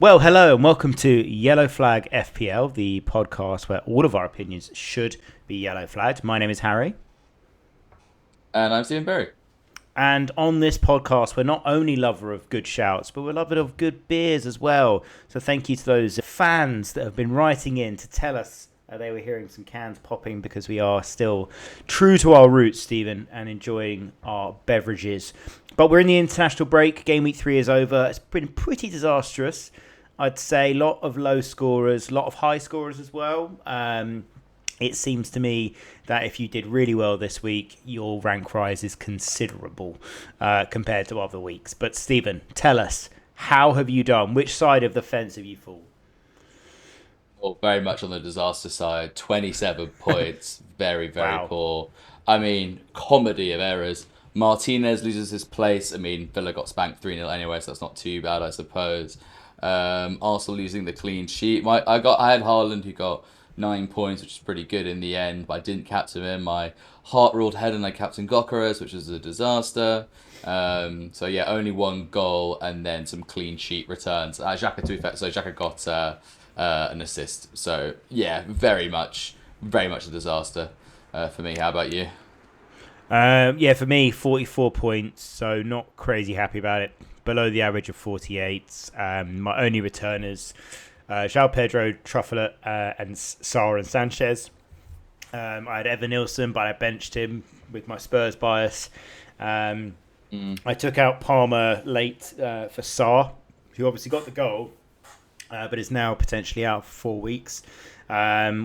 Well, hello and welcome to Yellow Flag FPL, the podcast where all of our opinions should be yellow flagged. My name is Harry. And I'm Stephen Berry. And on this podcast, we're not only lover of good shouts, but we're lover of good beers as well. So thank you to those fans that have been writing in to tell us they were hearing some cans popping, because we are still true to our roots, Stephen, and enjoying our beverages. But we're in the international break. Game week 3 is over. It's been pretty disastrous. I'd say a lot of low scorers, a lot of high scorers as well. It seems to me that if you did really well this week, your rank rise is considerable compared to other weeks. But Stephen, tell us, how have you done? Which side of the fence have you fallen? Well, very much on the disaster side. 27 points. Very, very Wow. poor. I mean, comedy of errors. Martinez loses his place. I mean, Villa got spanked 3-0 anyway, so that's not too bad, I suppose. Arsenal losing the clean sheet. I had Haaland, who got 9 points, which is pretty good in the end, but I didn't captain him. My heart ruled head and I captained Gokaras, which was a disaster. So yeah, only one goal and then some clean sheet returns. Xhaka to effect, so Xhaka got an assist. So yeah, very much a disaster for me. How about you? Yeah, for me, 44 points, so not crazy happy about it. Below the average of 48. My only returners, João Pedro, Trufflet, and Sarr and Sanchez. I had Evan Nilsson, but I benched him with my Spurs bias. I took out Palmer late for Sarr, who obviously got the goal, but is now potentially out for 4 weeks,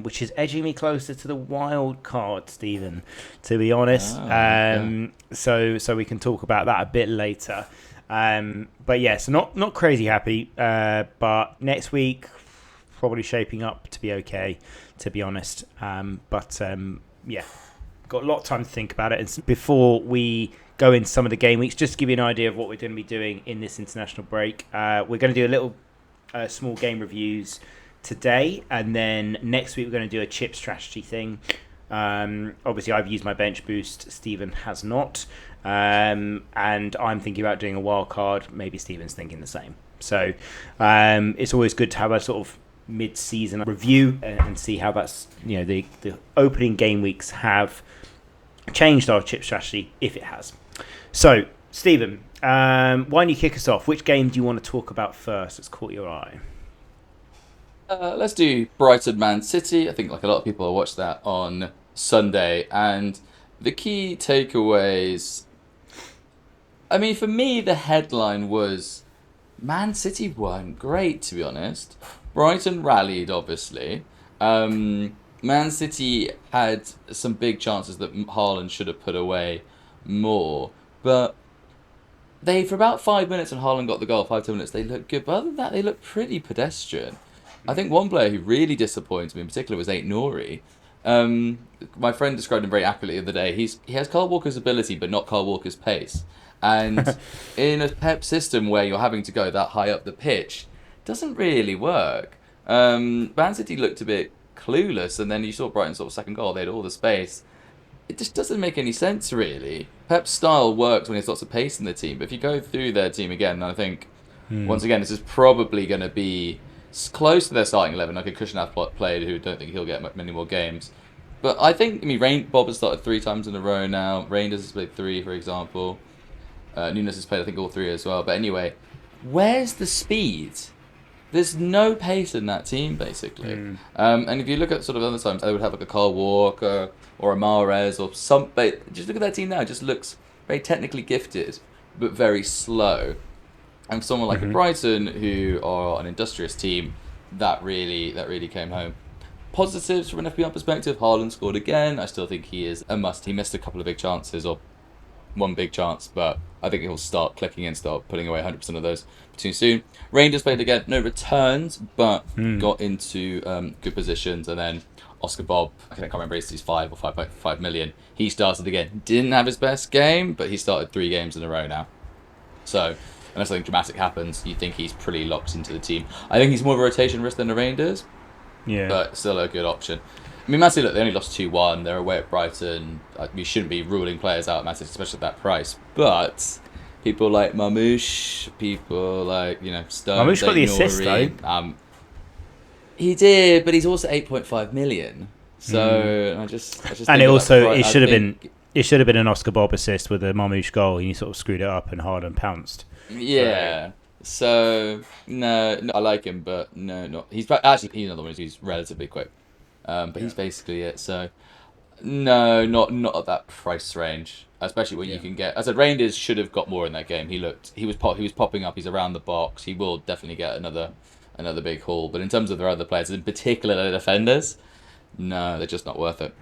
which is edging me closer to the wild card, Stephen, to be honest. Okay. So we can talk about that a bit later. But yeah, so not crazy happy. But next week, probably shaping up to be okay, to be honest. Yeah, got a lot of time to think about it. And before we go into some of the game weeks, just to give you an idea of what we're going to be doing in this international break, we're going to do a little small game reviews today, and then next week we're going to do a chip strategy thing. Obviously, I've used my bench boost. Stephen has not. And I'm thinking about doing a wild card. Maybe Stephen's thinking the same. So it's always good to have a sort of mid-season review and see how that's, the opening game weeks have changed our chip strategy, if it has. So, Stephen, why don't you kick us off? Which game do you want to talk about first that's caught your eye? Let's do Brighton Man City. I think like a lot of people will watch that on Sunday, and the key takeaways. I mean, for me, the headline was Man City weren't great, to be honest. Brighton rallied, obviously. Man City had some big chances that Haaland should have put away more, but for about 5 minutes when Haaland got the goal, 5, 10 minutes, they looked good. But other than that, they looked pretty pedestrian. I think one player who really disappointed me in particular was Ait Nouri. My friend described him very accurately the other day. He has Kyle Walker's ability, but not Kyle Walker's pace. And in a Pep system where you're having to go that high up the pitch, doesn't really work. Man City looked a bit clueless, and then you saw Brighton's sort of second goal. They had all the space. It just doesn't make any sense, really. Pep's style works when there's lots of pace in the team, but if you go through their team again, I think, once again, this is probably going to be close to their starting 11, like a Kushnath played who don't think he'll get many more games. But I think, Bob has started 3 times in a row now. Reinders has played 3, for example. Nunes has played, I think, all 3 as well. But anyway, where's the speed? There's no pace in that team, basically. And if you look at sort of other times, they would have like a Kyle Walker or a Mahrez or some. But just look at that team now. It just looks very technically gifted, but very slow. And for someone like a Brighton, who are an industrious team, that really came home. Positives from an FPL perspective, Haaland scored again. I still think he is a must. He missed a couple of big chances, or one big chance, but I think he'll start clicking and start putting away 100% of those too soon. Rangers played again, no returns, but got into good positions. And then Oscar Bob, I can't remember if he's 5 million. He started again. Didn't have his best game, but he started 3 games in a row now. So unless something dramatic happens, you think he's pretty locked into the team. I think he's more of a rotation risk than the Rangers, Yeah. but still a good option. I mean, Man City, look, they only lost 2-1. They're away at Brighton. We shouldn't be ruling players out at Man City, especially at that price. But people like Mamouche, people like Stones, Mamouche got the assist though. Nouri. He did, but he's also 8.5 million. So I just And think it at that also price, it I should have been think it should have been an Oscar Bob assist with a Marmouche goal, and he sort of screwed it up and Harden pounced. So yeah. So no, I like him, but no, not he's another one who's relatively quick. But yeah, he's basically it. So no, not at that price range. Especially when yeah. you can get. As I said, Rangers should have got more in that game. He was popping up. He's around the box. He will definitely get another big haul. But in terms of their other players, in particular the defenders, no, they're just not worth it.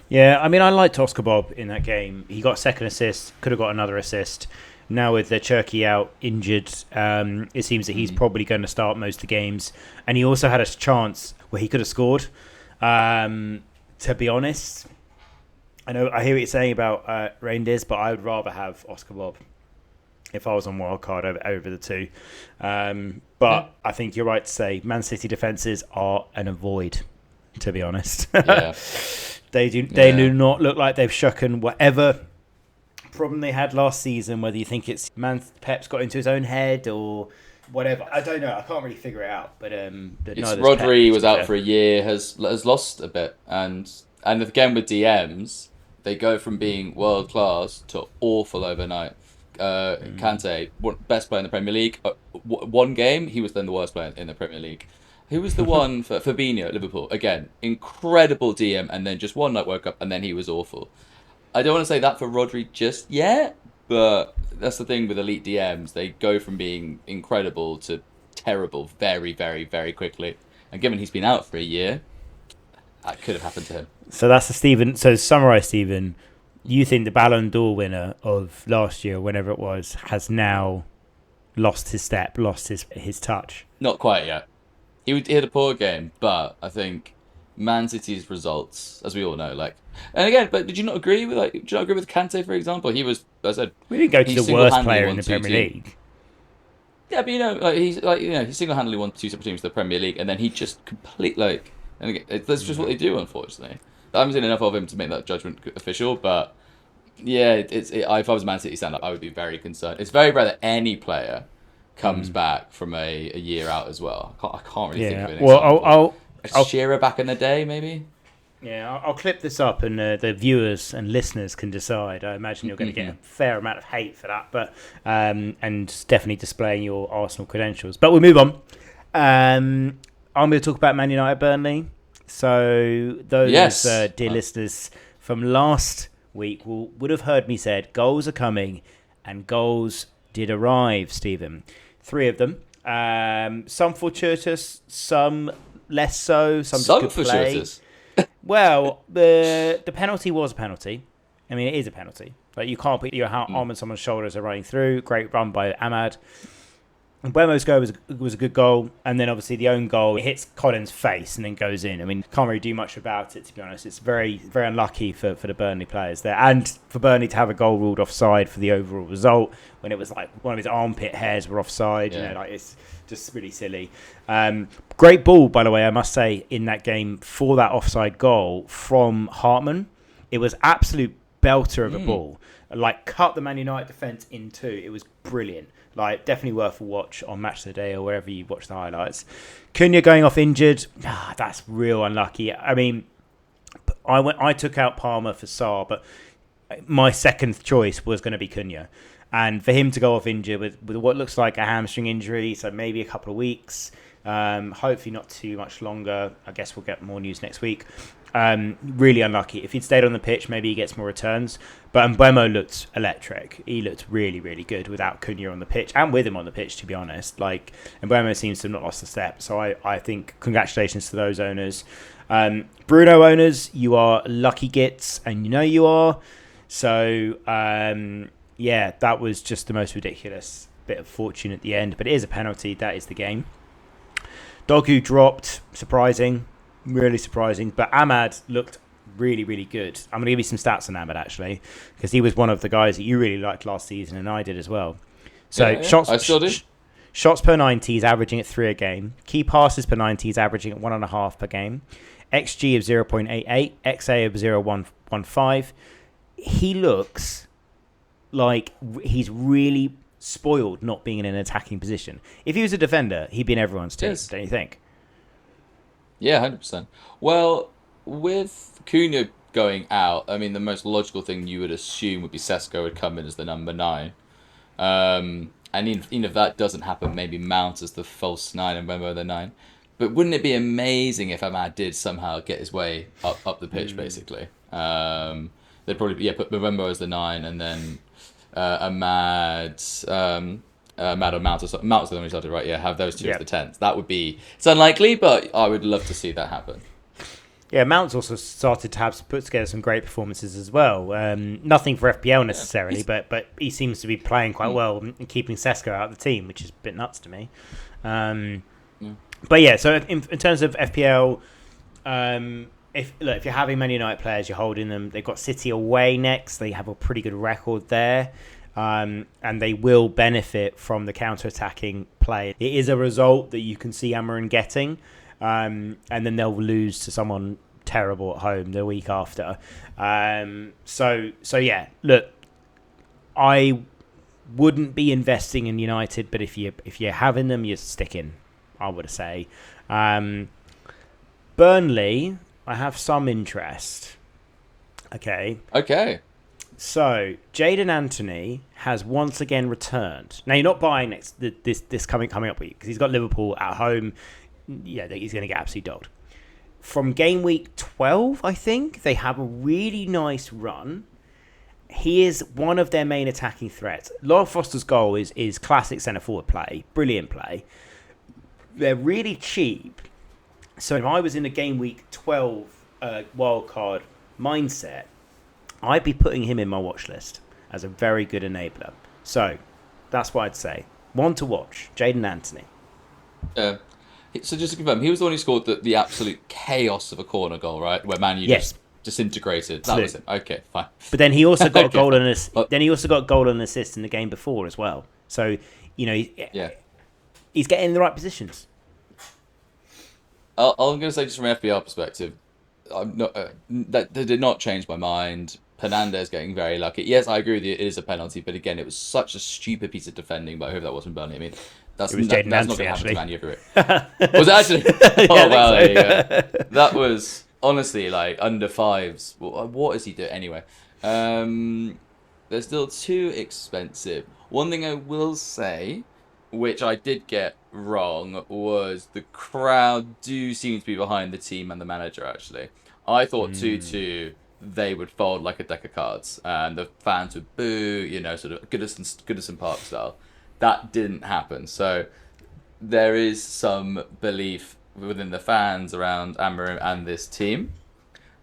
Yeah, I mean, I liked Oscar Bob in that game. He got a second assist, could have got another assist. Now with the Cherky out injured, it seems that he's probably going to start most of the games. And he also had a chance where he could have scored. To be honest, I hear what you're saying about Reindeers, but I would rather have Oscar Bob if I was on wildcard over the two. But I think you're right to say Man City defences are an avoid, to be honest. Yeah. They do not look like they've shucken whatever problem they had last season, whether you think it's Pep's got into his own head or whatever. I don't know. I can't really figure it out. But Rodri was out for a year, has lost a bit, and again with DMs, they go from being world class to awful overnight. Kante, best player in the Premier League. One game, he was then the worst player in the Premier League. Who was the one for Fabinho at Liverpool? Again, incredible DM, and then just one night woke up, and then he was awful. I don't want to say that for Rodri just yet, but that's the thing with elite DMs. They go from being incredible to terrible very, very, very quickly. And given he's been out for a year, that could have happened to him. So that's the Stephen. So to summarise, Stephen, you think the Ballon d'Or winner of last year, whenever it was, has now lost his step, lost his touch? Not quite yet. He had a poor game, but I think Man City's results, as we all know, and again, but did you not agree with Kante, for example? He was, as I said, We didn't go to the worst player in the Premier League. Yeah, but he single-handedly won 2 separate teams to the Premier League, and then he just and again, that's just what they do, unfortunately. I haven't seen enough of him to make that judgment official, but yeah, if I was Man City stand-up, I would be very concerned. It's very rare that any player comes back from a year out as well. I can't really think of an example. I'll Shearer back in the day, maybe? Yeah, I'll clip this up and the viewers and listeners can decide. I imagine you're going to get a fair amount of hate for that, but and definitely displaying your Arsenal credentials. But we'll move on. I'm going to talk about Man United Burnley. So those dear listeners from last week would have heard me said goals are coming, and goals did arrive, Stephen. 3 of them. Some fortuitous, some less so, some just good play. Well, the penalty was a penalty. I mean, it is a penalty. Like, you can't put your arm on someone's shoulder as they're running through. Great run by Ahmad. And Buemo's goal was a good goal. And then, obviously, the own goal, it hits Colin's face and then goes in. I mean, can't really do much about it, to be honest. It's very, very unlucky for the Burnley players there. And for Burnley to have a goal ruled offside for the overall result when it was like one of his armpit hairs were offside. Yeah. It's just really silly. Great ball, by the way, I must say, in that game for that offside goal from Hartman. It was absolute belter of a ball. Like, cut the Man United defence in 2. It was brilliant. Like, definitely worth a watch on Match of the Day or wherever you watch the highlights. Cunha going off injured. That's real unlucky. I mean, I took out Palmer for Sarr, but my second choice was going to be Cunha. And for him to go off injured with what looks like a hamstring injury, so maybe a couple of weeks, hopefully not too much longer. I guess we'll get more news next week. Really unlucky. If he'd stayed on the pitch, maybe he gets more returns. But Mbeumo looked electric. He looked really, really good without Cunha on the pitch and with him on the pitch, to be honest. Like, Mbeumo seems to have not lost a step. So I think congratulations to those owners. Bruno owners, you are lucky gits, and you know you are. So, yeah, that was just the most ridiculous bit of fortune at the end. But it is a penalty. That is the game. Dogu dropped. Surprising. Really surprising. But Ahmad looked really, really good. I'm going to give you some stats on Ahmad, actually, because he was one of the guys that you really liked last season, and I did as well. So shots, I still do. Shots per 90, he's averaging at 3 a game. Key passes per 90, he's averaging at 1.5 per game. XG of 0.88, XA of 0.115. He looks like he's really spoiled not being in an attacking position. If he was a defender, he'd be in everyone's team, Yes. don't you think? Yeah, 100%. Well, with Cunha going out, I mean, the most logical thing you would assume would be Sesko would come in as the number nine. And even if that doesn't happen, maybe Mount as the false nine and Mbembo the nine. But wouldn't it be amazing if Ahmad did somehow get his way up the pitch, basically? They'd probably put Mbembo as the nine and then Ahmad, Ahmad or Mount or something. Mount's the one who started, right? Yeah, have those two as the tens. That would be, it's unlikely, but I would love to see that happen. Yeah, Mount's also started to put together some great performances as well. Nothing for FPL necessarily, but he seems to be playing quite well and keeping Sesko out of the team, which is a bit nuts to me. But yeah, so in terms of FPL, if you're having Man United players, you're holding them. They've got City away next. They have a pretty good record there. And they will benefit from the counter-attacking play. It is a result that you can see Amarin getting. And then they'll lose to someone terrible at home the week after. So yeah, look, I wouldn't be investing in United, but if you're having them, you're sticking, I would say. Burnley, I have some interest. Okay. So Jadon Anthony has once again returned. Now you're not buying this coming up week because he's got Liverpool at home. Yeah, he's going to get absolutely dogged. From game week 12, I think, they have a really nice run. He is one of their main attacking threats. Laura Foster's goal is classic centre-forward play. Brilliant play. They're really cheap. So if I was in a game week 12 wildcard mindset, I'd be putting him in my watch list as a very good enabler. So that's what I'd say. One to watch, Jadon Anthony. So just to confirm, he was the one who scored the absolute chaos of a corner goal, right? Where Man U just disintegrated. That was it. Okay, fine. But then he also got a goal and an assist in the game before as well. So he's getting in the right positions. I'm going to say just from an FPL perspective, I'm not that did not change my mind. Hernandez getting very lucky. Yes, I agree with you. It is a penalty, but again, it was such a stupid piece of defending. But I hope that wasn't Burnley. I mean, that's not going to happen to Man U every week. Was it actually? Oh well, there you go. That was honestly like under fives. What is he doing anyway? They're still too expensive. One thing I will say, which I did get wrong, was the crowd do seem to be behind the team and the manager. Actually, I thought 2-2. They would fold like a deck of cards, and the fans would boo, sort of Goodison Park style. That didn't happen. So there is some belief within the fans around Amarim and this team.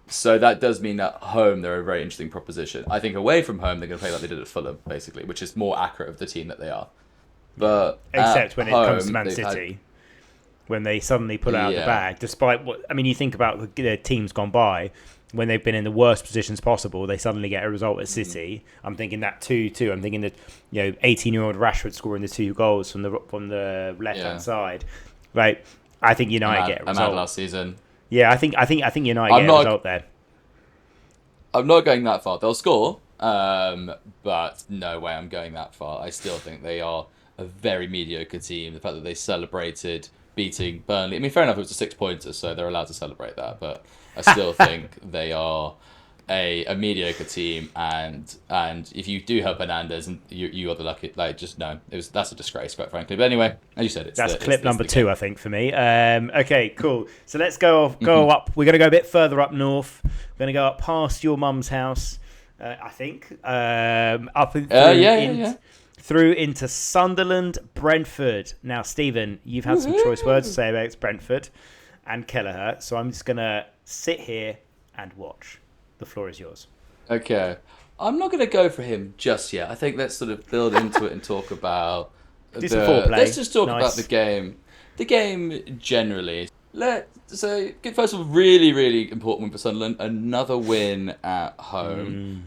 So that does mean at home they're a very interesting proposition. I think away from home they're going to play like they did at Fulham, basically, which is more accurate of the team that they are. But except when it comes to Man City, when they suddenly pull out the bag, despite you think about the teams gone by. When they've been in the worst positions possible, they suddenly get a result at City. I'm thinking that 2-2. I'm thinking that 18-year-old Rashford scoring the 2 goals from the left hand side. Right, I think United get a result last season. Yeah, I think United get a result there. I'm not going that far. They'll score, but no way I'm going that far. I still think they are a very mediocre team. The fact that they celebrated beating Burnley. I mean, fair enough, it was a 6-pointer, so they're allowed to celebrate that, but I still think they are a mediocre team, and if you do have Hernandez, and you are the lucky, that's a disgrace, quite frankly. But anyway, as you said, that's clip number 2, I think, for me. Okay, cool. So let's go up. We're going to go a bit further up north. We're going to go up past your mum's house, I think. Through into Sunderland, Brentford. Now, Stephen, you've had some choice words to say about Brentford and Kelleher, so I'm just going to sit here and watch. The floor is yours. Okay. I'm not going to go for him just yet. I think let's sort of build into it and talk about... some foreplay. Let's just talk about the game. The game generally. So, first of all, really, really important win for Sunderland. Another win at home.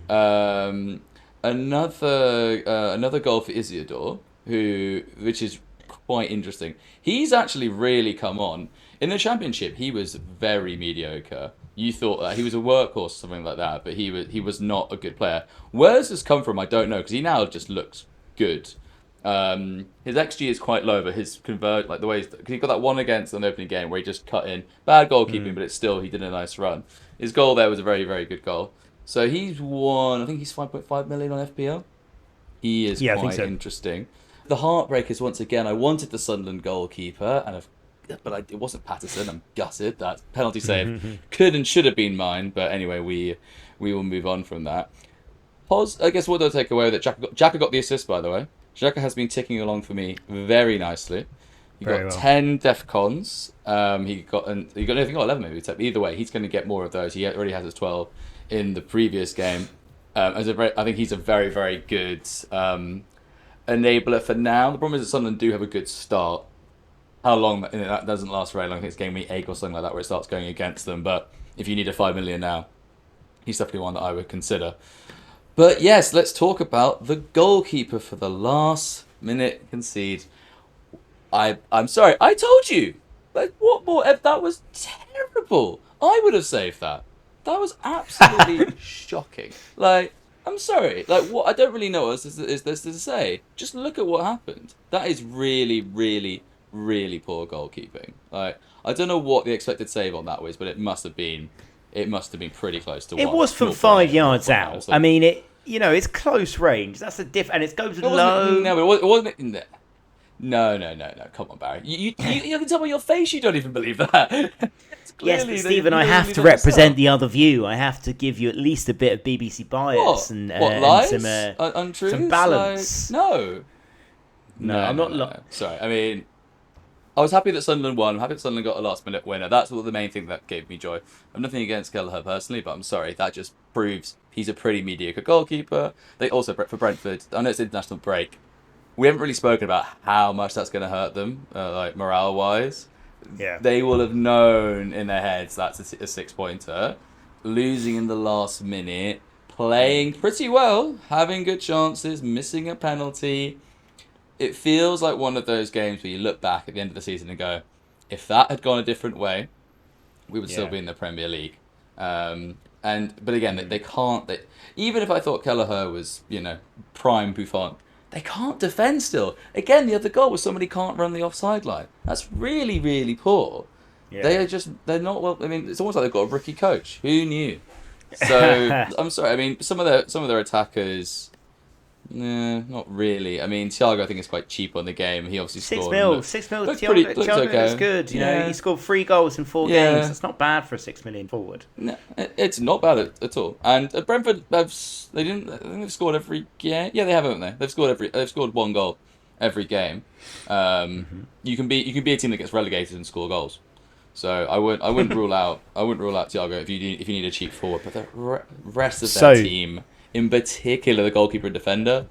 Another goal for Isidore, which is quite interesting. He's actually really come on. In the Championship, he was very mediocre. You thought that he was a workhorse or something like that, but he was not a good player. Where does this come from? I don't know, because he now just looks good. His XG is quite low, but his convert, like the way because he got that one against an opening game where he just cut in bad goalkeeping, but it's still he did a nice run. His goal there was a very very good goal. So he's won. I think he's 5.5 million on FPL. He is Yeah, I think quite so. interesting. The heartbreak is once again. I wanted the Sunderland goalkeeper, it wasn't Patterson. I'm gutted. That penalty save could and should have been mine. But anyway, we will move on from that. I guess what do I take away that Xhaka got the assist, by the way. Xhaka has been ticking along for me very nicely. He got Very well. 10 DEFCONs. He got 11 maybe. Either way, he's going to get more of those. He already has his 12 in the previous game. I think he's a very very good enabler for now. The problem is that Sunderland do have a good start. How long that doesn't last very long. I think it's game week 8 or something like that where it starts going against them. But if you need a 5 million now, he's definitely one that I would consider. But yes, let's talk about the goalkeeper for the last minute concede. I'm sorry, I told you. Like, what more? That was terrible. I would have saved that. That was absolutely shocking. Like, I'm sorry. Like, what? I don't really know what is this to say. Just look at what happened. That is really, really, really poor goalkeeping. Like, I don't know what the expected save on that was, but it must have been pretty close to. It was from 5 yards out. I mean, it's close range. That's the diff, and it goes low. No, but it wasn't. No. Come on, Barry. You can tell by your face you don't even believe that. Yes, but Stephen, I have to represent the other view. I have to give you at least a bit of BBC bias and lies? And some balance. Like, no, I'm not. No. Sorry, I mean, I was happy that Sunderland won. I'm happy that Sunderland got a last-minute winner. That's the main thing that gave me joy. I'm nothing against Kelleher personally, but I'm sorry. That just proves he's a pretty mediocre goalkeeper. They also, for Brentford, I know it's international break. We haven't really spoken about how much that's going to hurt them, like morale-wise. Yeah. They will have known in their heads that's a 6-pointer. Losing in the last minute, playing pretty well, having good chances, missing a penalty. It feels like one of those games where you look back at the end of the season and go, if that had gone a different way, we would still be in the Premier League. But again, they can't. Even if I thought Kelleher was, prime Buffon, they can't defend still. Again, the other goal was somebody can't run the offside line. That's really, really poor. Yeah. They're not well. I mean, it's almost like they've got a rookie coach. Who knew? So I'm sorry. I mean, some of their attackers. Nah, not really. I mean, Thiago I think is quite cheap on the game. He obviously scored. 6 mil. Thiago is good. You know, he scored 3 goals in 4 games. That's not bad for a 6 million forward. No, it's not bad at all. And Brentford, I think they've scored every game. Yeah, they have, haven't they? They've scored 1 goal every game. You can be a team that gets relegated and score goals. So I wouldn't rule out Thiago if you need a cheap forward. But the rest of their team, in particular the goalkeeper and defender,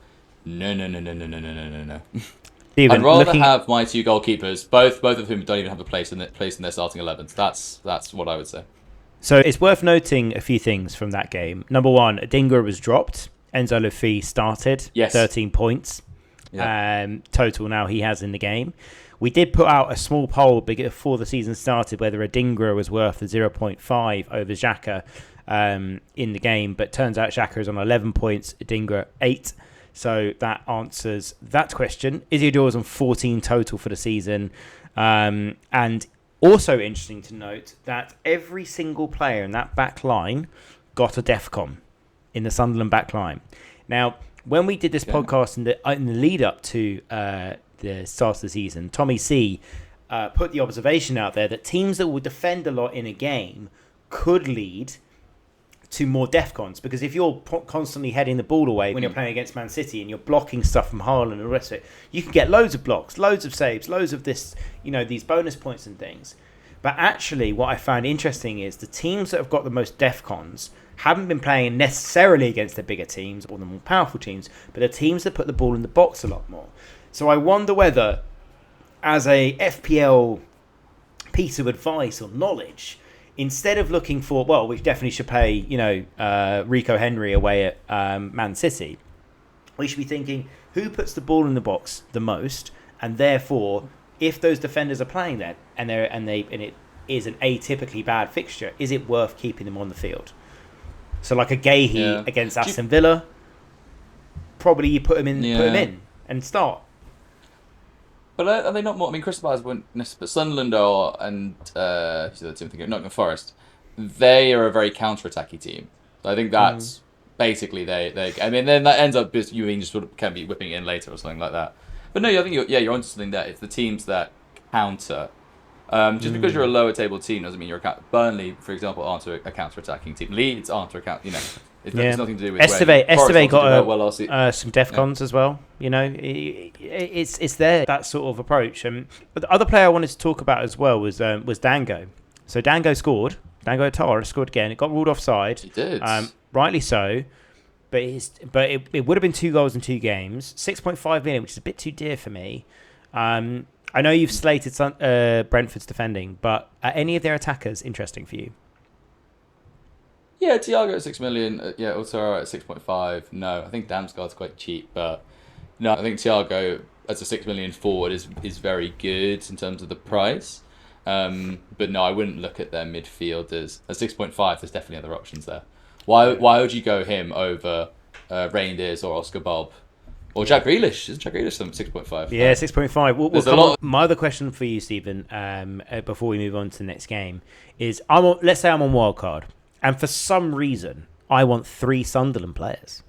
no. I'd rather have my 2 goalkeepers, both of whom don't even have a place in their starting 11s. That's what I would say. So it's worth noting a few things from that game. Number 1, Adingra was dropped. Enzo Lafi started. Yes. 13 points. Yeah. Total now he has in the game. We did put out a small poll before the season started whether Adingra was worth the 0.5 over Xhaka in the game, but turns out Xhaka is on 11 points, Adingra 8. So that answers that question. Isidore is on 14 total for the season. And also interesting to note that every single player in that back line got a DEFCON in the Sunderland back line. Now, when we did this podcast in the lead up to the start of the season, Tommy C put the observation out there that teams that will defend a lot in a game could lead to more DEFCONs, because if you're constantly heading the ball away when you're playing against Man City and you're blocking stuff from Haaland and the rest of it, you can get loads of blocks, loads of saves, loads of this, these bonus points and things. But actually, what I found interesting is the teams that have got the most DEFCONs haven't been playing necessarily against the bigger teams or the more powerful teams, but the teams that put the ball in the box a lot more. So I wonder whether, as a FPL piece of advice or knowledge, instead of looking for, we definitely should pay, Rico Henry away at Man City, we should be thinking, who puts the ball in the box the most? And therefore, if those defenders are playing that and it is an atypically bad fixture, is it worth keeping them on the field? So like a Gahey against Aston Villa, probably you put him in and start. But are they not more? I mean, Crystal Palace wouldn't, but Sunderland are, and who's the other team? Nottingham Forest. They are a very counter-attacky team. So I think that's basically they. I mean, then that ends up just you just sort of can be whipping it in later or something like that. But no, I think you're onto something there. It's the teams that counter. Just because you're a lower table team doesn't mean you're Burnley, for example, aren't a counter-attacking team. Leeds aren't a counter. It's nothing to do with Esteve got some DEFCONs as well. It's there, that sort of approach. But the other player I wanted to talk about as well was Dango. So Dango scored. Dango Tara scored again. It got ruled offside. He did. Rightly so. But it would have been 2 goals in 2 games. 6.5 million, which is a bit too dear for me. I know you've slated Brentford's defending, but are any of their attackers interesting for you? Yeah, Thiago at 6 million. Otara at 6.5. No, I think Damsgaard's quite cheap, but no, I think Thiago as a 6 million forward is very good in terms of the price. But no, I wouldn't look at their midfielders. At 6.5, there's definitely other options there. Why would you go him over Reindeers or Oscar Bob? Or Jack Grealish. Is Jack Grealish 6.5? Yeah, 6.5. My other question for you, Stephen, before we move on to the next game, is let's say I'm on wildcard, and for some reason, I want 3 Sunderland players.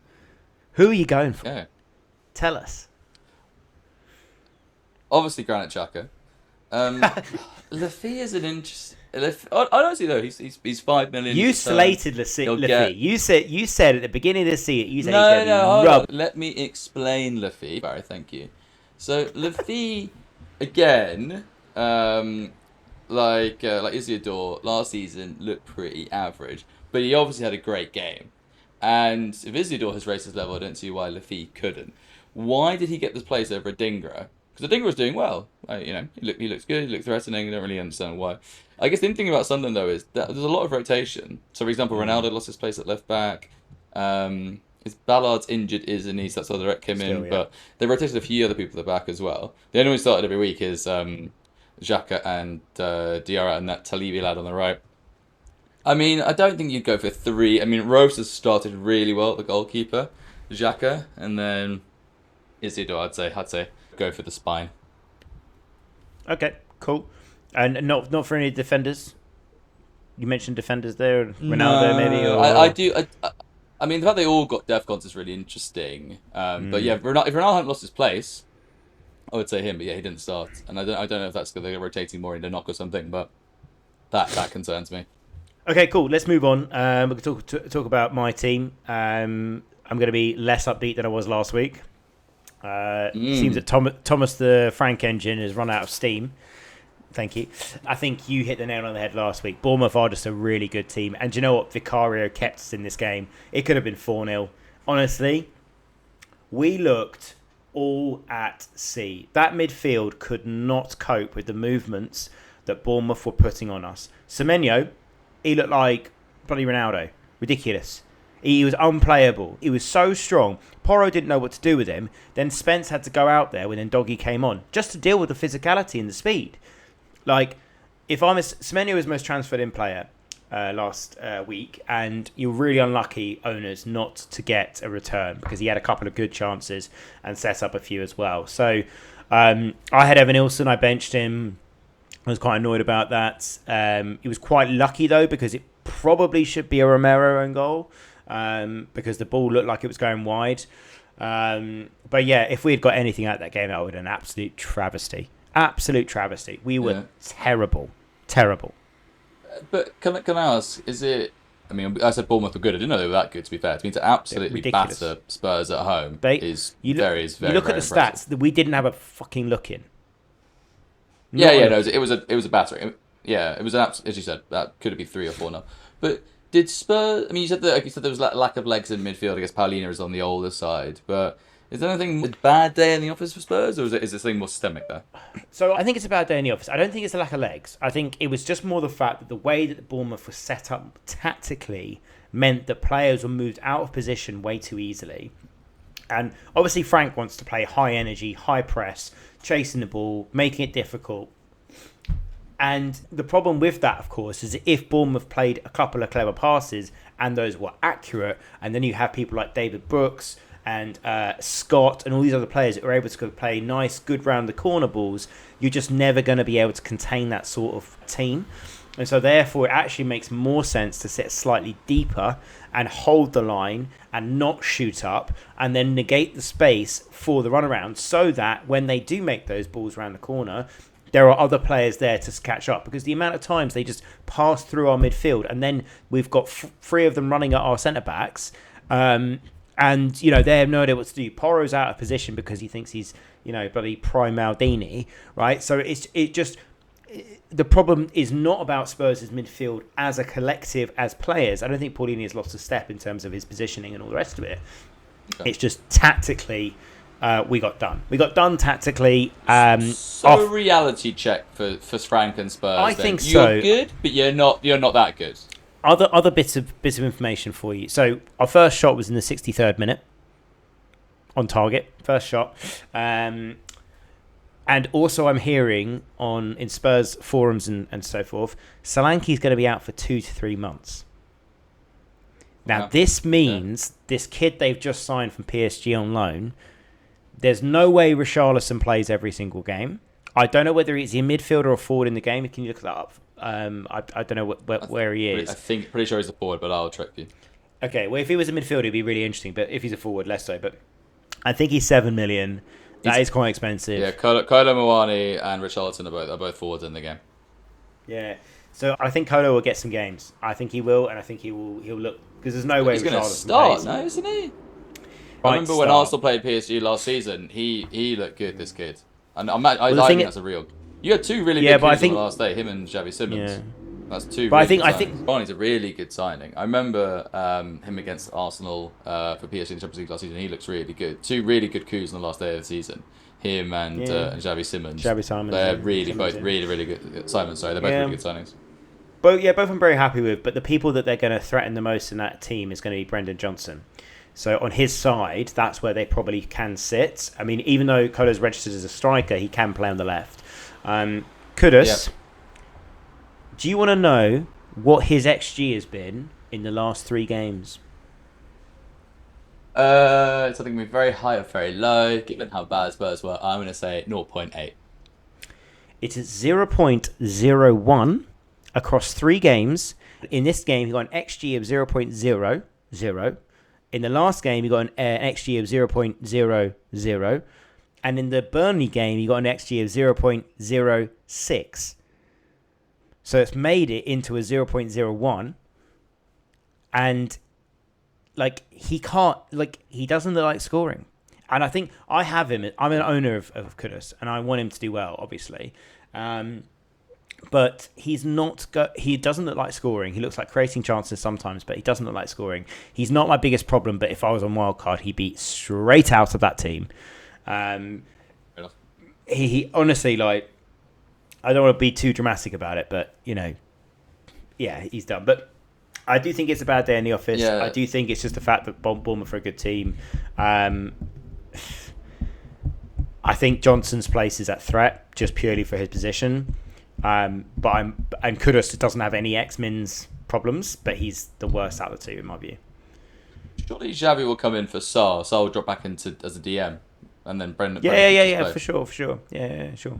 Who are you going for? Yeah. Tell us. Obviously, Granit Xhaka. Lafay is an interesting... Honestly, though, he's 5 million. You slated Lafay. You said at the beginning of the season, you said hold on. Let me explain Lafay, Barry. Thank you. So Lafay, again, like Isidore last season looked pretty average, but he obviously had a great game. And if Isidore has raised his level, I don't see why Lafay couldn't. Why did he get this place over Adingra? Because Adingra was doing well. He looks good. He looks threatening. I don't really understand why. I guess the thing about Sunderland, though, is that there's a lot of rotation. So, for example, Ronaldo lost his place at left back. Ballard's injured, isn't he? So that's why Direct came in. But they rotated a few other people at the back as well. The only one who started every week is Xhaka and Diarra and that Talibi lad on the right. I mean, I don't think you'd go for 3. I mean, Rose has started really well, the goalkeeper, Xhaka, and then Isidore, I'd say go for the spine. Okay, cool. And not for any defenders? You mentioned defenders there, Ronaldo maybe? Or... I do. I mean, the fact they all got DEFCONs is really interesting. But yeah, if Ronaldo hadn't lost his place, I would say him. But yeah, he didn't start, and I don't know if that's because they're rotating more into knock or something. But that concerns me. Okay, cool. Let's move on. We can talk about my team. I'm going to be less upbeat than I was last week. Seems that Thomas the Frank engine has run out of steam. Thank you. I think you hit the nail on the head last week. Bournemouth are just a really good team. And do you know what? Vicario kept us in this game. It could have been 4-0. Honestly, we looked all at sea. That midfield could not cope with the movements that Bournemouth were putting on us. Semenyo, he looked like bloody Ronaldo. Ridiculous. He was unplayable. He was so strong. Porro didn't know what to do with him. Then Spence had to go out there when Doggy came on just to deal with the physicality and the speed. Like, if Semenyo was most transferred in player last week, and you're really unlucky, owners, not to get a return because he had a couple of good chances and set up a few as well. So I had Evan Nilsson. I benched him. I was quite annoyed about that. He was quite lucky, though, because it probably should be a Romero own goal because the ball looked like it was going wide. But yeah, if we had got anything out of that game, that would have been an absolute travesty. Absolute travesty. We were terrible. But can I ask, is it... I mean, I said Bournemouth were good. I didn't know they were that good, to be fair. I mean, to absolutely batter Spurs at home is very You look at the stats, that we didn't have a fucking look in. No, it was a battering. Yeah, it was an absolute, as you said, that could have been 3 or 4-0. But did Spurs... I mean, you said there was lack of legs in midfield. I guess Paulina is on the older side, but... Is there anything a bad day in the office for Spurs, or is this something more systemic there? So I think it's a bad day in the office. I don't think it's a lack of legs. I think it was just more the fact that the way that the Bournemouth was set up tactically meant that players were moved out of position way too easily. And obviously Frank wants to play high energy, high press, chasing the ball, making it difficult. And the problem with that, of course, is if Bournemouth played a couple of clever passes and those were accurate, and then you have people like David Brooks and Scott and all these other players that were able to play nice, good round the corner balls, you're just never going to be able to contain that sort of team. And so therefore it actually makes more sense to sit slightly deeper and hold the line and not shoot up and then negate the space for the runaround, so that when they do make those balls around the corner, there are other players there to catch up, because the amount of times they just pass through our midfield and then we've got three of them running at our centre-backs, and, you know, they have no idea what to do. Porro's out of position because he thinks he's, you know, bloody prime Maldini, right? So the problem is not about Spurs' midfield as a collective, as players. I don't think Paulini has lost a step in terms of his positioning and all the rest of it. Okay. It's just tactically, we got done. We got done tactically. Reality check for Frank and Spurs. I think so. You're good, but you're not that good. Other bits of information for you. So our first shot was in the 63rd minute, on target, first shot. And also I'm hearing in Spurs forums and so forth, Solanke's going to be out for 2 to 3 months. Now, this means this kid they've just signed from PSG on loan, there's no way Richarlison plays every single game. I don't know whether he's a midfielder or forward in the game. Can you look that up? I don't know where he is. Pretty sure he's a forward, but I'll check you. Okay, well, if he was a midfielder, it'd be really interesting. But if he's a forward, less so. But I think he's 7 million. That is quite expensive. Yeah, Kolo Muani and Richarlison are both forwards in the game. Yeah, so I think Kolo will get some games. I think he will, and I think he'll look, because there's no way he's going to start, no, isn't he? I remember when Arsenal played PSG last season, he looked good, this kid. And I think that's a real... You had two really good coups on the last day, him and Xavi Simons. Yeah. That's two. But I think Barney's a really good signing. I remember him against Arsenal for PSG in the Champions League last season. He looks really good. Two really good coups on the last day of the season. Him and Xavi Simons. They're really good. Simons, sorry, they're both really good signings. Both I'm very happy with. But the people that they're going to threaten the most in that team is going to be Brendan Johnson. So on his side, that's where they probably can sit. I mean, even though Kolo's registered as a striker, he can play on the left. Kudus, do you want to know what his XG has been in the last 3 games? It's something very high or very low, given how bad Spurs were. I'm going to say 0.8. It is 0.01 across 3 games. In this game, he got an XG of 0.00. In the last game, he got an XG of 0.00. And in the Burnley game, he got an XG of 0.06. So it's made it into a 0.01. And, he can't, he doesn't look like scoring. And I think I have him. I'm an owner of Kudus, and I want him to do well, obviously. But he's not. He doesn't look like scoring. He looks like creating chances sometimes, but he doesn't look like scoring. He's not my biggest problem, but if I was on wildcard, he'd be straight out of that team. He honestly, I don't want to be too dramatic about it, but he's done. But I do think it's a bad day in the office. Yeah. I do think it's just the fact that Bournemouth are a good team. I think Johnson's place is at threat just purely for his position. And Kudus doesn't have any X-Min's problems, but he's the worst out of the two in my view. Surely Xavi will come in for Sarr. Sarr will drop back into as a DM. And then Brendan. Yeah, for sure. Yeah, sure.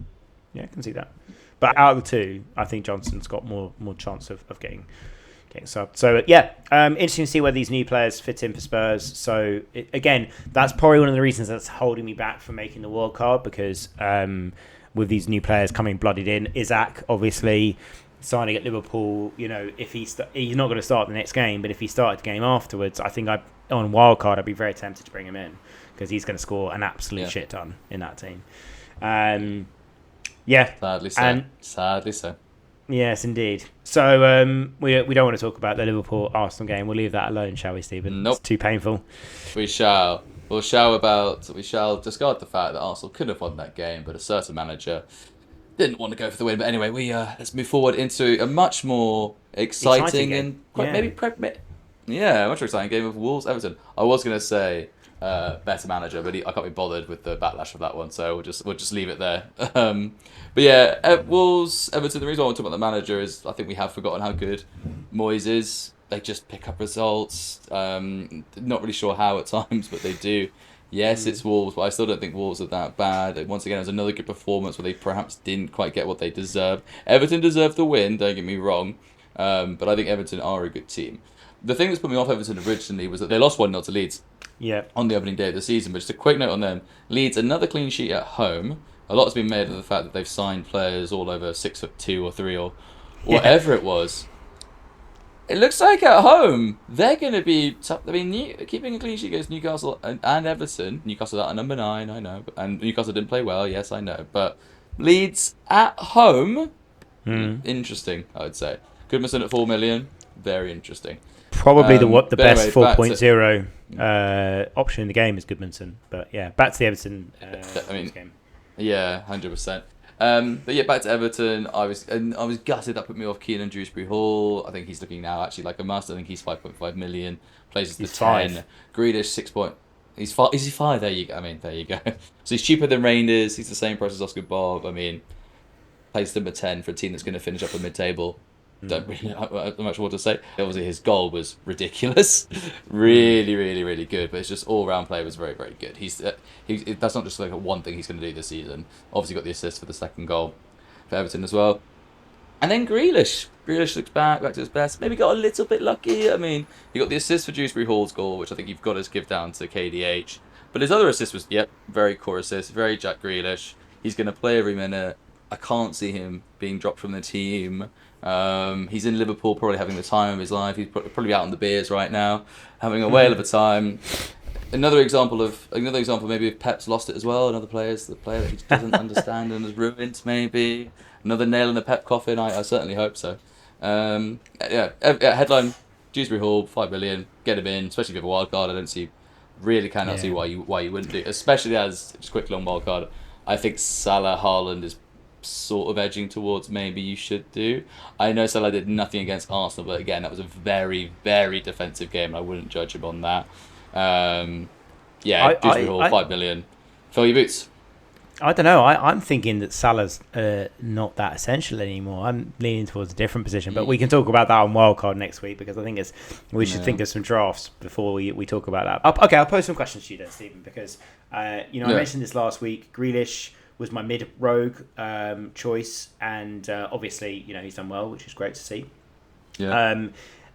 Yeah, I can see that. But out of the two, I think Johnson's got more chance of getting subbed. So interesting to see where these new players fit in for Spurs. So again, that's probably one of the reasons that's holding me back from making the wild card, because with these new players coming blooded in, Isaac obviously signing at Liverpool. If he's not going to start the next game, but if he started the game afterwards, I think on wild card I'd be very tempted to bring him in, because he's going to score an absolute shit ton in that team. Sadly so. Yes, indeed. So we don't want to talk about the Liverpool Arsenal game. We'll leave that alone, shall we, Stephen? Nope. It's too painful. We shall. We shall discard the fact that Arsenal could have won that game, but a certain manager didn't want to go for the win. But anyway, let's move forward into a much more exciting and much more exciting game of Wolves Everton. I was going to say better manager, but I can't be bothered with the backlash of that one, so we'll just leave it there. But yeah, Wolves, Everton. The reason I want to talk about the manager is I think we have forgotten how good Moyes is. They just pick up results. Not really sure how at times, but they do. Yes, it's Wolves, but I still don't think Wolves are that bad. Once again, it was another good performance where they perhaps didn't quite get what they deserved. Everton deserved the win, don't get me wrong, but I think Everton are a good team. The thing that's put me off Everton originally was that they lost 1-0 to Leeds on the opening day of the season. But just a quick note on them. Leeds, another clean sheet at home. A lot has been made of the fact that they've signed players all over 6'2" or 3" or whatever it was. It looks like at home they're going to be tough. I mean, keeping a clean sheet against Newcastle and Everton. Newcastle at number 9, I know, and Newcastle didn't play well. Yes, I know, but Leeds at home, interesting. I would say Goodmanson at 4 million, very interesting. Probably the best anyway, 4.0 option in the game is Goodmanson. But yeah, back to the Everton game. Yeah, 100%. But yeah, back to Everton. I was gutted that put me off Keenan Dewsbury Hall. I think he's looking now actually like a must. I think he's 5.5 million. Plays as the 10. Grealish 6 point. He's 5. Is he 5? There you go. I mean, there you go. So he's cheaper than Reinders. He's the same price as Oscar Bob. I mean, plays number 10 for a team that's going to finish up a mid-table. Don't really have much more to say. Obviously, his goal was ridiculous, really, really, really good. But it's just all-round play was very, very good. That's not just like one thing he's going to do this season. Obviously, got the assist for the second goal for Everton as well. And then Grealish looks back to his best. Maybe got a little bit lucky. I mean, he got the assist for Dewsbury Hall's goal, which I think you've got to give down to KDH. But his other assist was very core assist, very Jack Grealish. He's going to play every minute. I can't see him being dropped from the team. He's in Liverpool, probably having the time of his life. He's probably out on the beers right now, having a whale of a time. Another example maybe if Pep's lost it as well. The player that he doesn't understand and has ruined maybe. Another nail in the Pep coffin. I certainly hope so. Headline: Dewsbury Hall, 5 million. Get him in, especially if you have a wild card. Cannot see why you wouldn't do, especially as just quick long wild card. I think Salah Haaland is sort of edging towards maybe you should do. I know Salah did nothing against Arsenal, but again, that was a very, very defensive game. I wouldn't judge him on that. Dewsbury Hall, 5 million. Fill your boots. I don't know. I'm thinking that Salah's not that essential anymore. I'm leaning towards a different position, but we can talk about that on Wildcard next week because I think we should think of some drafts before we talk about that. I'll pose some questions to you then, Stephen, because I mentioned this last week. Grealish was my mid-rogue choice, and obviously, he's done well, which is great to see. Yeah.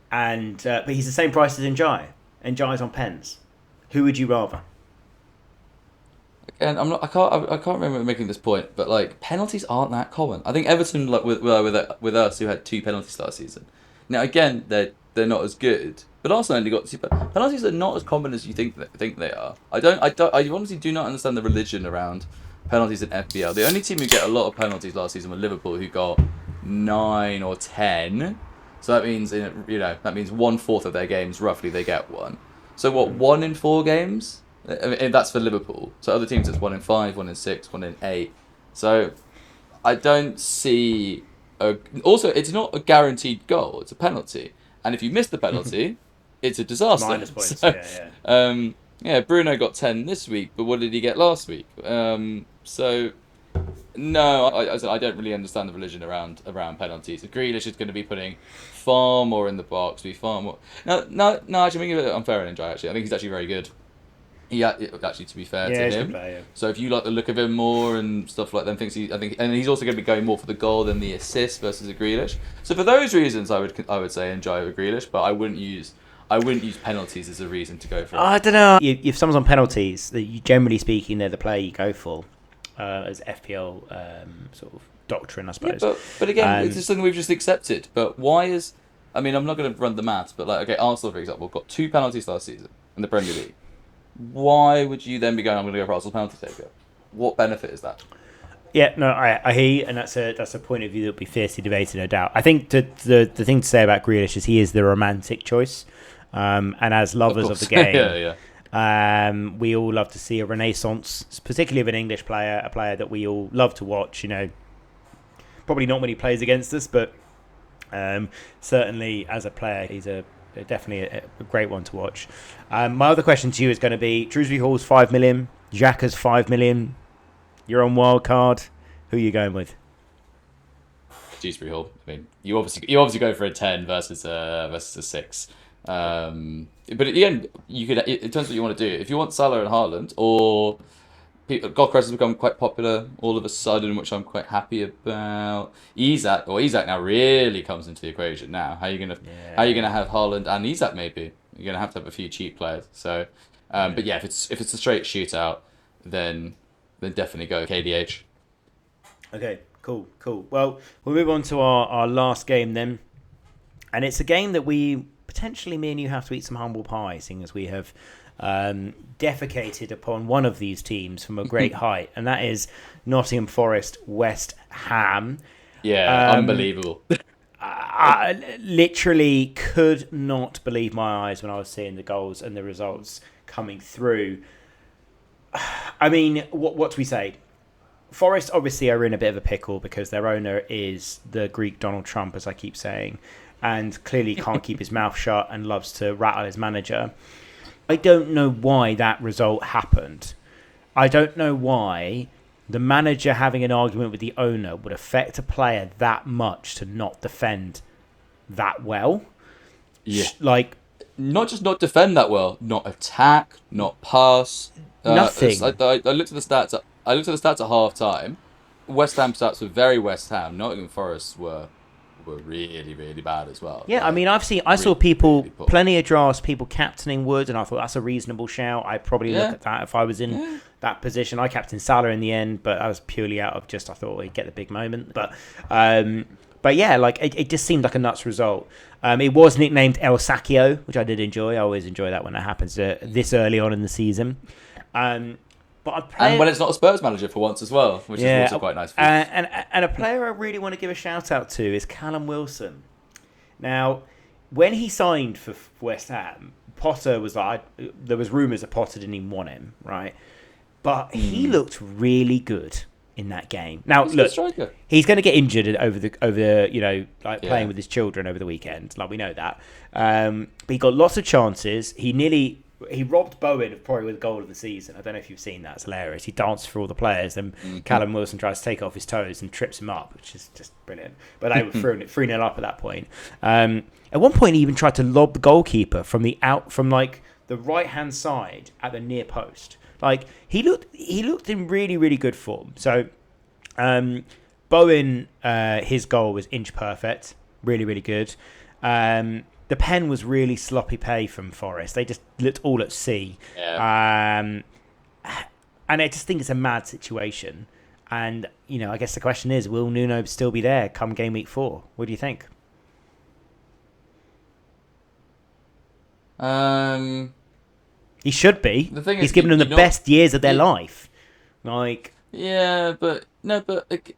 But he's the same price as Njai. Njai's on pens. Who would you rather? Again, I can't remember making this point, but like penalties aren't that common. I think Everton, like with us, who had 2 penalties last season. Now again, they're not as good, but Arsenal only got 2 penalties. Are not as common as you think they are. I honestly do not understand the religion around penalties in FPL. The only team who get a lot of penalties last season were Liverpool, who got 9 or 10. So that means 1/4 of their games roughly they get one. So what, 1 in 4 games? I mean, that's for Liverpool. So other teams it's 1 in 5, 1 in 6, 1 in 8. So I don't see. Also, it's not a guaranteed goal; it's a penalty. And if you miss the penalty, it's a disaster. Minus points. So, Bruno got 10 this week, but what did he get last week? So no, I don't really understand the religion around penalties. Grealish is going to be putting far more in the box, be far more. No, actually, I'm being unfair on Njai. Actually, I think he's actually very good. Actually, to be fair to him. Player. So if you like the look of him more and stuff like that, and he's also going to be going more for the goal than the assist versus a Grealish. So for those reasons, I would say enjoy over Grealish, but I wouldn't use penalties as a reason to go for it. I don't know. If someone's on penalties, generally speaking, they're the player you go for as FPL sort of doctrine, I suppose. Yeah, but again, it's just something we've just accepted. But why is? I mean, I'm not going to run the maths, but Arsenal, for example, got 2 penalties last season in the Premier League. Why would you then be going, I'm going to go for Arsenal penalty taker? What benefit is that? Yeah, no, I hear you, and that's a point of view that will be fiercely debated, no doubt. I think the thing to say about Grealish is he is the romantic choice, and as lovers of the game, we all love to see a renaissance, particularly of an English player, a player that we all love to watch. Probably not when he plays against us, but certainly as a player, he's a definitely a great one to watch. My other question to you is going to be: Shrewsbury Hall's 5 million, Xhaka's 5 million. You're on wild card. Who are you going with? Dewsbury Hall. I mean, you obviously go for a 10 versus a 6. But at the end, you could. It depends what you want to do. If you want Salah and Haaland, or Godcrest has become quite popular all of a sudden, which I'm quite happy about. Isak now really comes into the equation. Now, how are you gonna have Haaland and Isak? Maybe you're gonna have a few cheap players. So, but yeah, if it's a straight shootout, then definitely go KDH. Okay, cool. Well, we'll move on to our last game then. And it's a game that me and you have to eat some humble pie, seeing as we have defecated upon one of these teams from a great height. And that is Nottingham Forest, West Ham. Yeah, unbelievable. I literally could not believe my eyes when I was seeing the goals and the results coming through. I mean, what do we say? Forest obviously are in a bit of a pickle because their owner is the Greek Donald Trump, as I keep saying, and clearly can't keep his mouth shut and loves to rattle his manager. I don't know why that result happened. I don't know why the manager having an argument with the owner would affect a player that much to not defend that well. Yeah. Like, not just not defend that well, not attack, not pass. Nothing. I looked at the stats. I looked at the stats at half time. West Ham stats were very West Ham. Nottingham Forest were really, really bad as well. Yeah, I mean, I saw people, plenty of drafts, people captaining Wood, and I thought that's a reasonable shout. I'd probably look at that if I was in that position. I captained Salah in the end, but I was purely out of just, I thought he'd get the big moment. But yeah, like it just seemed like a nuts result. It was nicknamed El Sacchio, which I did enjoy. I always enjoy that when that happens this early on in the season. But and when it's not a Spurs manager for once as well, which is also quite nice. And a player I really want to give a shout out to is Callum Wilson. Now, when he signed for West Ham, Potter was like, there was rumours that Potter didn't even want him, right? But he looked really good in that game. Now, look, he's going to get injured over the playing with his children over the weekend, like we know that. But he got lots of chances. He robbed Bowen of probably the goal of the season. I don't know if you've seen that. It's hilarious. He danced for all the players, and Callum Wilson tries to take off his toes and trips him up, which is just brilliant. But they were 3-0 up at that point. At one point, he even tried to lob the goalkeeper from the right-hand side at the near post. Like, he looked in really, really good form. So, Bowen, his goal was inch perfect. Really, really good. The pen was really sloppy pay from Forest. They just looked all at sea. Yeah. And I just think it's a mad situation. And, I guess the question is, will Nuno still be there come game week 4? What do you think? He should be. The thing is, he's given them the best years of their life. Like, yeah, but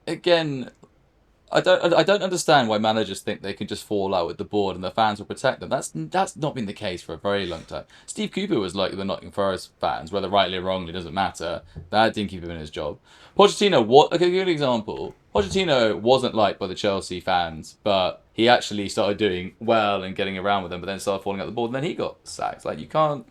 again, I don't understand why managers think they can just fall out with the board and the fans will protect them. That's not been the case for a very long time. Steve Cooper was like the Nottingham Forest fans, whether rightly or wrongly doesn't matter. That didn't keep him in his job. Pochettino, a good example. Pochettino wasn't liked by the Chelsea fans, but he actually started doing well and getting around with them, but then started falling out the board, and then he got sacked. Like you can't.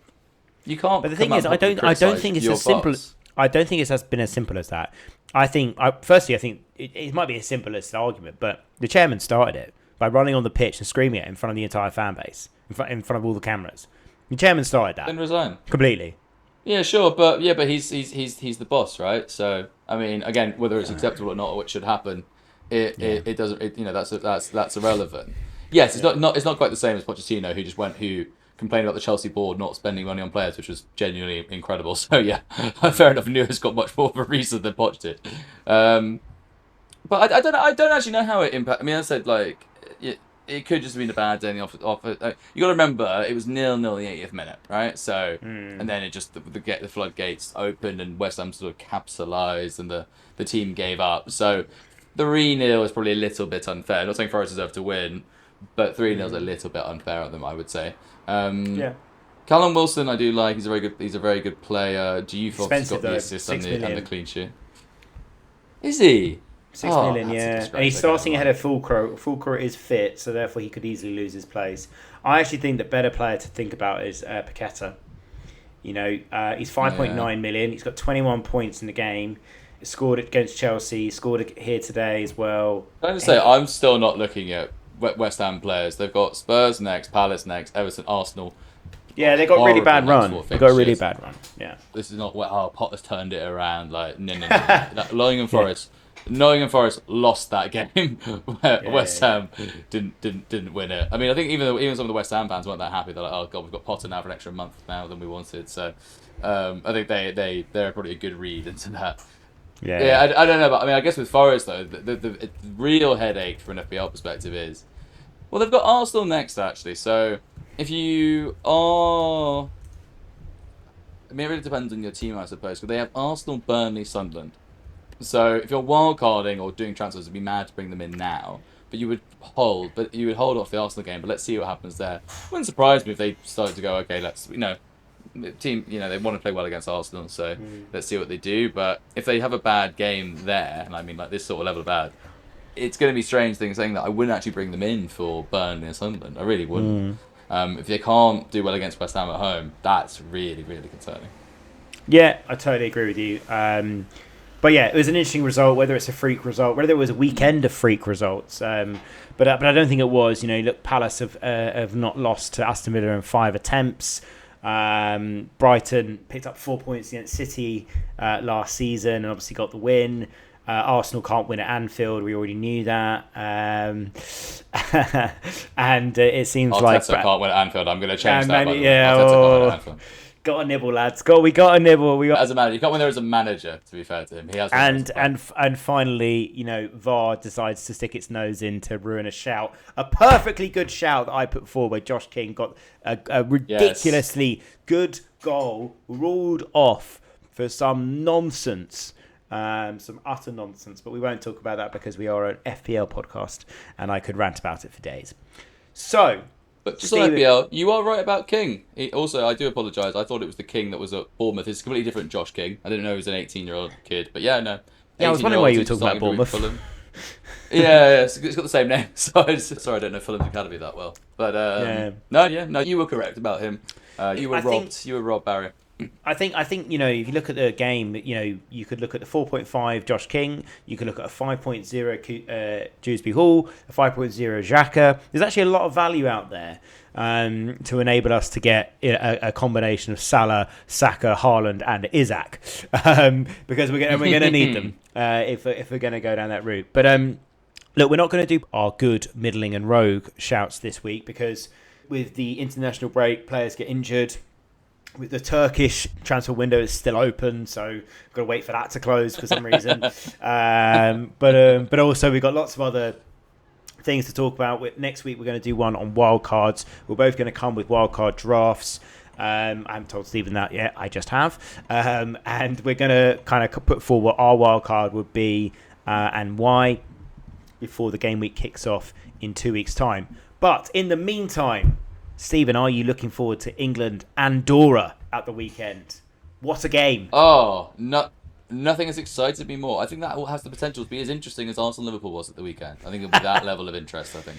But the thing is, I don't think it's as simple. I don't think it's been as simple as that. I think it might be as simple as the argument, but the chairman started it by running on the pitch and screaming it in front of the entire fan base, in front of all the cameras. The chairman started that. Then resign completely. Yeah, sure, but he's the boss, right? So I mean, again, whether it's acceptable or not, or what should happen, it doesn't. That's irrelevant. Yes, it's not quite the same as Pochettino, who complained about the Chelsea board not spending money on players, which was genuinely incredible. So yeah, fair enough. Nuno's got much more of a reason than Poch did. But I don't actually know how it impacted. I mean, I said like it could just have been a bad day in the office. You got to remember it was 0-0 the 80th minute, right? So and then it just the floodgates opened and West Ham sort of capitalised and the team gave up. So 3-0 is probably a little bit unfair. I'm not saying Forest deserve to win, but 3-0 is a little bit unfair on them, I would say. Callum Wilson, I do like. He's a very good player. Diouf got the assist and the clean sheet. Is he? 6 million, that's a yeah. And disgrace. he's starting ahead of Fulcro. Fulcro is fit, so therefore he could easily lose his place. I actually think the better player to think about is Paqueta. He's 5.9 million. He's got 21 points in the game. He scored against Chelsea. Scored here today as well. Can I just say, I'm still not looking at West Ham players. They've got Spurs next, Palace next, Everton, Arsenal. Yeah, they got a really bad run. They got a really bad run. Yeah. This is not how Potter's turned it around. Like, no. Nottingham Forest. Nottingham Forest lost that game where West Ham didn't win it. I mean, I think even some of the West Ham fans weren't that happy. They're like, oh god, we've got Potter now for an extra month now than we wanted. So I think they're probably a good read into that. Yeah. I don't know, but I mean, I guess with Forest though, the real headache from an FPL perspective is, well, they've got Arsenal next actually. So if you are, I mean, it really depends on your team, I suppose. Because they have Arsenal, Burnley, Sunderland. So if you're wildcarding or doing transfers, it'd be mad to bring them in now. But you would hold off the Arsenal game. But let's see what happens there. It wouldn't surprise me if they started to go, okay, let's team, they want to play well against Arsenal, so let's see what they do. But if they have a bad game there, and I mean like this sort of level of bad, it's going to be strange thing saying that I wouldn't actually bring them in for Burnley and Sunderland. I really wouldn't. If they can't do well against West Ham at home, that's really, really concerning. Yeah, I totally agree with you. But yeah, it was an interesting result, whether it's a freak result, whether it was a weekend of freak results. But I don't think it was. Look, Palace have not lost to Aston Villa in 5 attempts. Brighton picked up 4 points against City last season and obviously got the win. Arsenal can't win at Anfield. We already knew that. And it seems Arteta can't win at Anfield. I'm going to change that. Arteta can't win at Anfield. Got a nibble, lads. We got a nibble. As a manager, you can't win there as a manager. To be fair to him, he has. And finally, VAR decides to stick its nose in to ruin a shout. A perfectly good shout that I put forward. Josh King got a ridiculously good goal ruled off for some nonsense. Some utter nonsense. But we won't talk about that because we are an FPL podcast, and I could rant about it for days. So. But just on FPL, you are right about King. Also, I do apologise. I thought it was the King that was at Bournemouth. It's a completely different Josh King. I didn't know he was an 18-year-old kid. But yeah, no. Yeah, I was wondering why you were talking about Bournemouth. Yeah, it's got the same name. Sorry, I don't know Fulham's academy that well. But no, you were correct about him. You were robbed, Barry. I think if you look at the game, you could look at the 4.5 Josh King, you could look at a 5.0 Dewsbury Hall, a 5.0 Xhaka. There's actually a lot of value out there to enable us to get a combination of Salah, Saka, Haaland, and Isaac, because we're going to need them if we're going to go down that route. But look, we're not going to do our good, middling, and rogue shouts this week because with the international break, players get injured. With the Turkish transfer window is still open, so got to wait for that to close for some reason. But also we've got lots of other things to talk about. Next week we're going to do one on wildcards. We're both going to come with wildcard drafts. I haven't told Stephen that yet. I just have. And we're going to kind of put forward what our wildcard would be and why before the game week kicks off in 2 weeks' time. But in the meantime, Stephen, are you looking forward to England Andorra at the weekend? What a game! Oh, nothing has excited me more. I think that has the potential to be as interesting as Arsenal-Liverpool was at the weekend. I think it'll be that level of interest, I think.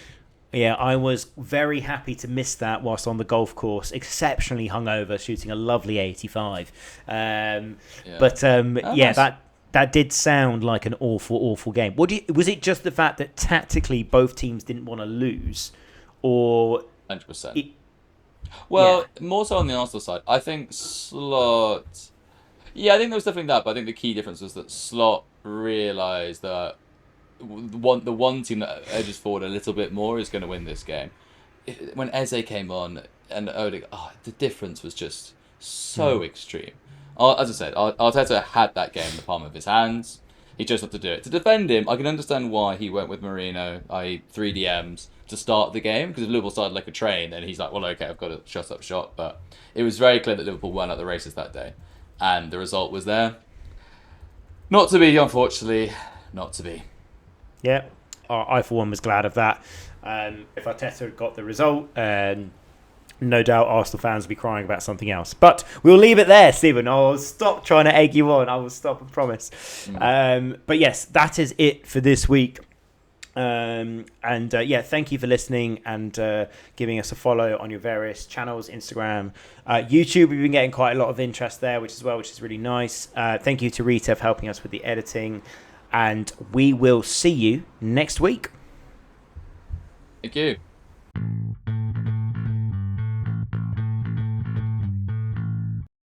Yeah, I was very happy to miss that whilst on the golf course, exceptionally hungover, shooting a lovely 85. Nice. That did sound like an awful game. Was it just the fact that tactically both teams didn't want to lose, or... 100%. More so on the Arsenal side. I think Slot... Yeah, I think there was definitely that, but I think the key difference was that Slot realised that the one team that edges forward a little bit more is going to win this game. When Eze came on and Odegaard, the difference was just so extreme. As I said, Arteta had that game in the palm of his hands. He chose not to do it. To defend him, I can understand why he went with Marino, i.e. 3 DMs, to start the game, because if Liverpool started like a train, then he's like, well, okay, I've got to shut up shop. But it was very clear that Liverpool weren't at the races that day. And the result was there. Not to be, unfortunately. Not to be. Yeah, I for one was glad of that. If Arteta had got the result, no doubt Arsenal fans will be crying about something else. But we'll leave it there, Stephen. I'll stop trying to egg you on. I will stop, I promise. But yes, that is it for this week. Thank you for listening and giving us a follow on your various channels, Instagram, YouTube. We've been getting quite a lot of interest there, which is really nice. Thank you to Rita for helping us with the editing, and we will see you next week. Thank you.